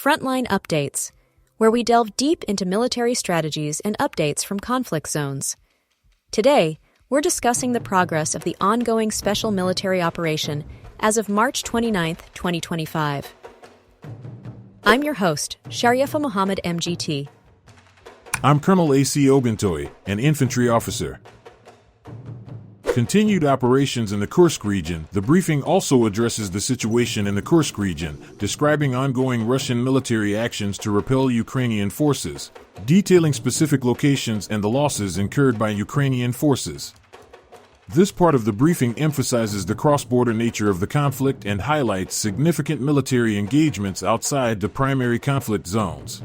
Frontline Updates, where we delve deep into military strategies and updates from conflict zones. Today, we're discussing the progress of the ongoing special military operation as of March 29, 2025. I'm your host, Sharifa Muhammad MGT. I'm Colonel A.C. Ogintoy, an infantry officer. Continued operations in the Kursk region. The briefing also addresses the situation in the Kursk region, describing ongoing Russian military actions to repel Ukrainian forces, detailing specific locations and the losses incurred by Ukrainian forces. This part of the briefing emphasizes the cross-border nature of the conflict and highlights significant military engagements outside the primary conflict zones.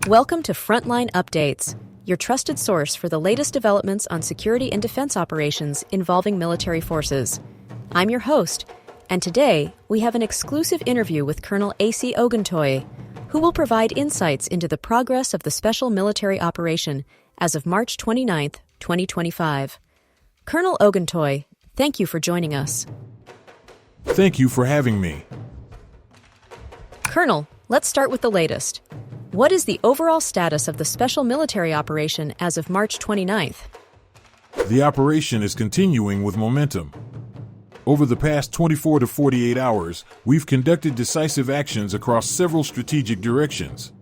Welcome to Frontline Updates, your trusted source for the latest developments on security and defense operations involving military forces. I'm your host, and today we have an exclusive interview with Colonel A.C. Ogintoy, who will provide insights into the progress of the special military operation as of March 29, 2025. Colonel Ogintoy, thank you for joining us. Thank you for having me. Colonel, let's start with the latest. What is the overall status of the special military operation as of March 29th? The operation is continuing with momentum. Over the past 24 to 48 hours, we've conducted decisive actions across several strategic directions.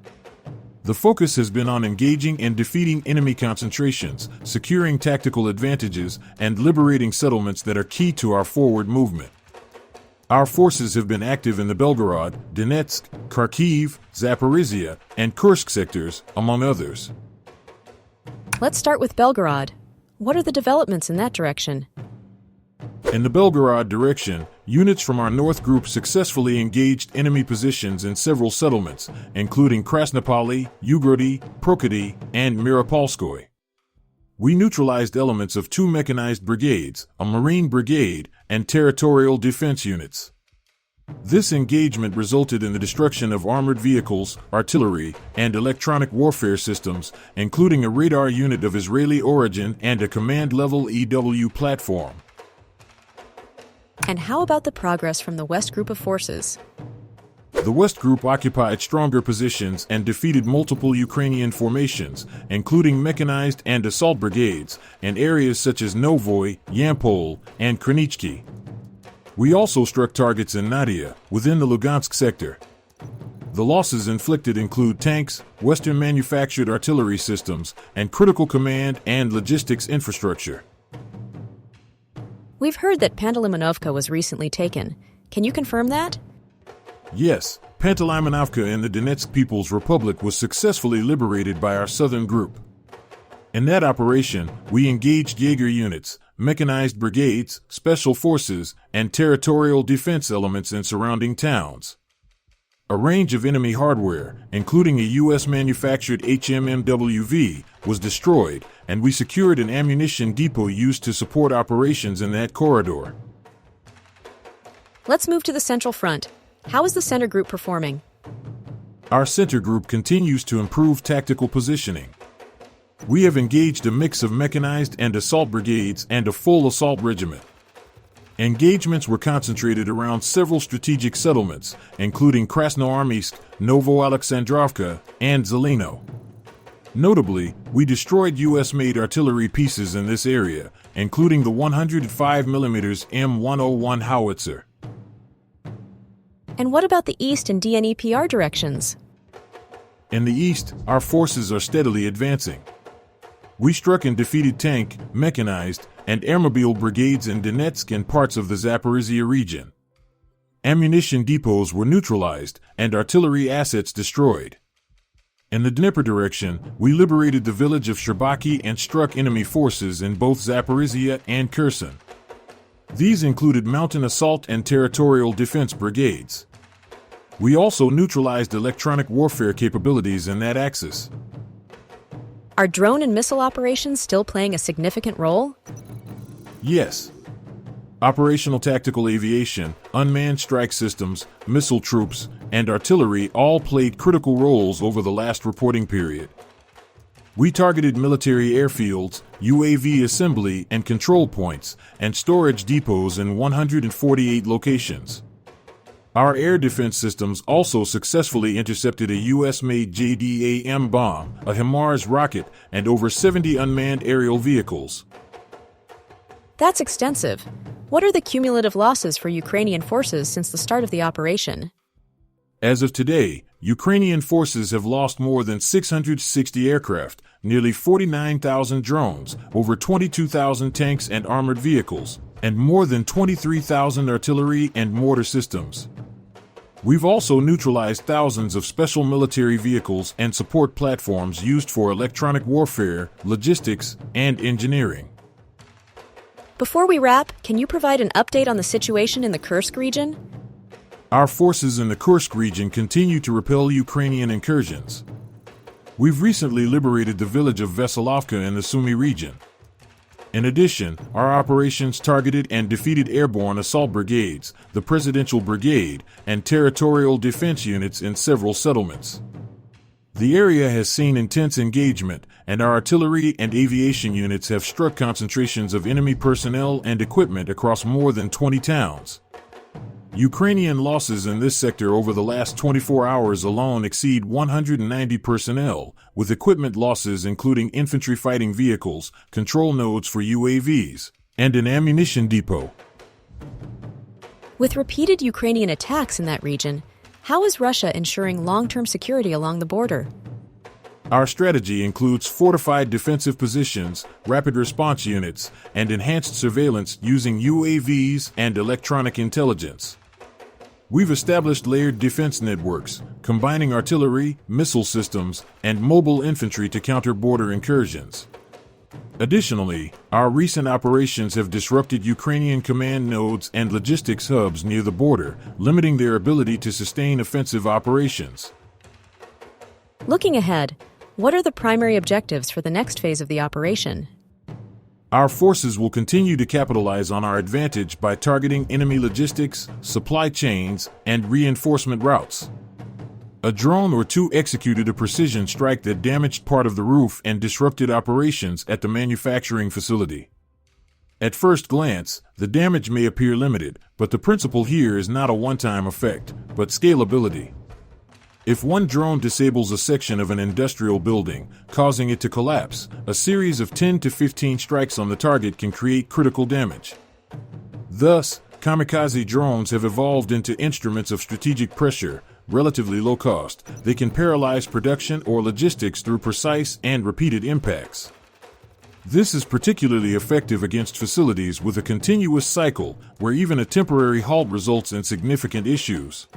The focus has been on engaging and defeating enemy concentrations, securing tactical advantages, and liberating settlements that are key to our forward movement. Our forces have been active in the Belgorod, Donetsk, Kharkiv, Zaporizhia, and Kursk sectors, among others. Let's start with Belgorod. What are the developments in that direction? In the Belgorod direction, units from our North Group successfully engaged enemy positions in several settlements, including Krasnopoli, Ugrody, Prokody, and Mirapolskoy. We neutralized elements of 2 mechanized brigades, a Marine brigade, and territorial defense units. This engagement resulted in the destruction of armored vehicles, artillery, and electronic warfare systems, including a radar unit of Israeli origin and a command-level EW platform. And how about the progress from the West Group of forces? The West Group occupied stronger positions and defeated multiple Ukrainian formations, including mechanized and assault brigades, in areas such as Novoy, Yampol, and Kranichki. We also struck targets in Nadia, within the Lugansk sector. The losses inflicted include tanks, Western-manufactured artillery systems, and critical command and logistics infrastructure. We've heard that Pantelimanovka was recently taken. Can you confirm that? Yes, Pantelimanovka in the Donetsk People's Republic was successfully liberated by our southern group. In that operation, we engaged Jaeger units, mechanized brigades, special forces, and territorial defense elements in surrounding towns. A range of enemy hardware, including a U.S.-manufactured HMMWV, was destroyed, and we secured an ammunition depot used to support operations in that corridor. Let's move to the Central Front. How is the Center Group performing? Our Center Group continues to improve tactical positioning. We have engaged a mix of mechanized and assault brigades and a full assault regiment. Engagements were concentrated around several strategic settlements, including Krasnoarmeysk, Novoalexandrovka, and Zeleno. Notably, we destroyed U.S.-made artillery pieces in this area, including the 105mm M101 howitzer. And what about the East and DNEPR directions? In the East, our forces are steadily advancing. We struck and defeated tank, mechanized, and airmobile brigades in Donetsk and parts of the Zaporizhia region. Ammunition depots were neutralized, and artillery assets destroyed. In the Dnieper direction, we liberated the village of Sherbaki and struck enemy forces in both Zaporizhia and Kherson. These included mountain assault and territorial defense brigades. We also neutralized electronic warfare capabilities in that axis. Are drone and missile operations still playing a significant role? Yes. Operational tactical aviation, unmanned strike systems, missile troops, and artillery all played critical roles over the last reporting period. We targeted military airfields, UAV assembly and control points, and storage depots in 148 locations. Our air defense systems also successfully intercepted a U.S.-made JDAM bomb, a HIMARS rocket, and over 70 unmanned aerial vehicles. That's extensive. What are the cumulative losses for Ukrainian forces since the start of the operation? As of today, Ukrainian forces have lost more than 660 aircraft, nearly 49,000 drones, over 22,000 tanks and armored vehicles, and more than 23,000 artillery and mortar systems. We've also neutralized thousands of special military vehicles and support platforms used for electronic warfare, logistics, and engineering. Before we wrap, can you provide an update on the situation in the Kursk region? Our forces in the Kursk region continue to repel Ukrainian incursions. We've recently liberated the village of Veselovka in the Sumy region. In addition, our operations targeted and defeated airborne assault brigades, the Presidential Brigade, and territorial defense units in several settlements. The area has seen intense engagement, and our artillery and aviation units have struck concentrations of enemy personnel and equipment across more than 20 towns. Ukrainian losses in this sector over the last 24 hours alone exceed 190 personnel, with equipment losses including infantry fighting vehicles, control nodes for UAVs, and an ammunition depot. With repeated Ukrainian attacks in that region, how is Russia ensuring long-term security along the border? Our strategy includes fortified defensive positions, rapid response units, and enhanced surveillance using UAVs and electronic intelligence. We've established layered defense networks, combining artillery, missile systems, and mobile infantry to counter border incursions. Additionally, our recent operations have disrupted Ukrainian command nodes and logistics hubs near the border, limiting their ability to sustain offensive operations. Looking ahead, what are the primary objectives for the next phase of the operation? Our forces will continue to capitalize on our advantage by targeting enemy logistics, supply chains, and reinforcement routes. A drone or two executed a precision strike that damaged part of the roof and disrupted operations at the manufacturing facility. At first glance, the damage may appear limited, but the principle here is not a one-time effect, but scalability. If one drone disables a section of an industrial building, causing it to collapse, a series of 10 to 15 strikes on the target can create critical damage. Thus, kamikaze drones have evolved into instruments of strategic pressure, relatively low cost. They can paralyze production or logistics through precise and repeated impacts. This is particularly effective against facilities with a continuous cycle, where even a temporary halt results in significant issues.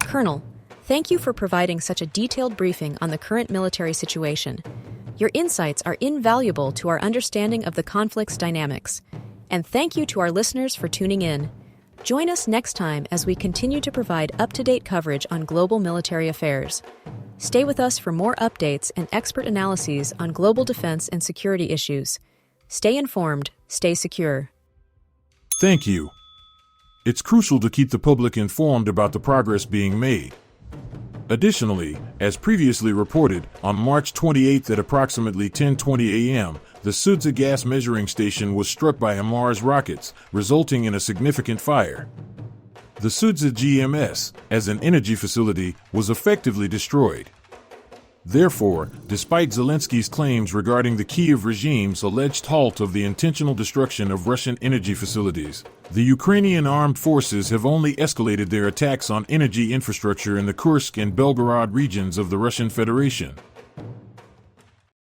Colonel, thank you for providing such a detailed briefing on the current military situation. Your insights are invaluable to our understanding of the conflict's dynamics. And thank you to our listeners for tuning in. Join us next time as we continue to provide up-to-date coverage on global military affairs. Stay with us for more updates and expert analyses on global defense and security issues. Stay informed, stay secure. Thank you. It's crucial to keep the public informed about the progress being made. Additionally, as previously reported, on March 28 at approximately 10:20 a.m., the Sudza gas measuring station was struck by HIMARS rockets, resulting in a significant fire. The Sudza GMS, as an energy facility, was effectively destroyed. Therefore, despite Zelensky's claims regarding the Kyiv regime's alleged halt of the intentional destruction of Russian energy facilities, the Ukrainian armed forces have only escalated their attacks on energy infrastructure in the Kursk and Belgorod regions of the Russian Federation.